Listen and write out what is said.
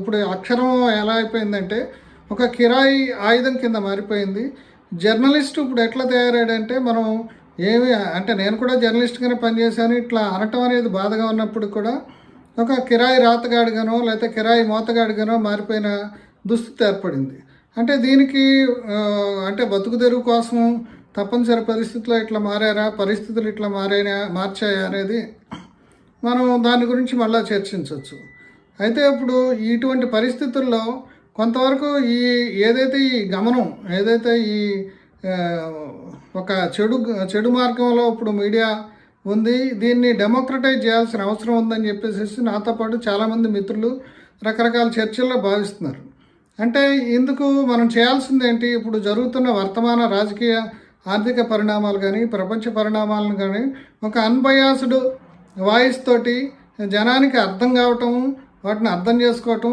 ఇప్పుడు అక్షరం ఎలా అయిపోయిందంటే ఒక కిరాయి ఆయుధం కింద మారిపోయింది. జర్నలిస్ట్ ఇప్పుడు ఎట్లా తయారయ్యాడంటే మనం ఏమి అంటే నేను కూడా జర్నలిస్ట్గానే పనిచేశాను. ఇట్లా అనటం అనేది బాధగా ఉన్నప్పుడు కూడా ఒక కిరాయి రాతగాడిగానో లేకపోతే కిరాయి మోతగాడిగానో మారిపోయిన దుస్థితి ఏర్పడింది. అంటే దీనికి అంటే బతుకు తెరువు కోసం తప్పనిసరి పరిస్థితుల్లో ఇట్లా మారారా, పరిస్థితులు ఇట్లా మార్చాయా అనేది మనం దాని గురించి మళ్ళీ చర్చించవచ్చు. అయితే ఇప్పుడు ఇటువంటి పరిస్థితుల్లో కొంతవరకు ఏదైతే ఈ గమనం ఏదైతే ఈ ఒక చెడు మార్గంలో ఇప్పుడు మీడియా ఉంది, దీన్ని డెమోక్రటైజ్ చేయాల్సిన అవసరం ఉందని చెప్పేసి నాతో పాటు చాలామంది మిత్రులు రకరకాల చర్చల్లో భావిస్తున్నారు. అంటే ఇందుకు మనం చేయాల్సింది ఏంటి? ఇప్పుడు జరుగుతున్న వర్తమాన రాజకీయ ఆర్థిక పరిణామాలు కానీ ప్రపంచ పరిణామాలను కానీ ఒక అన్బయాస్డ్ వాయిస్ తోటి జనానికి అర్థం కావటం, వాటిని అర్థం చేసుకోవటం,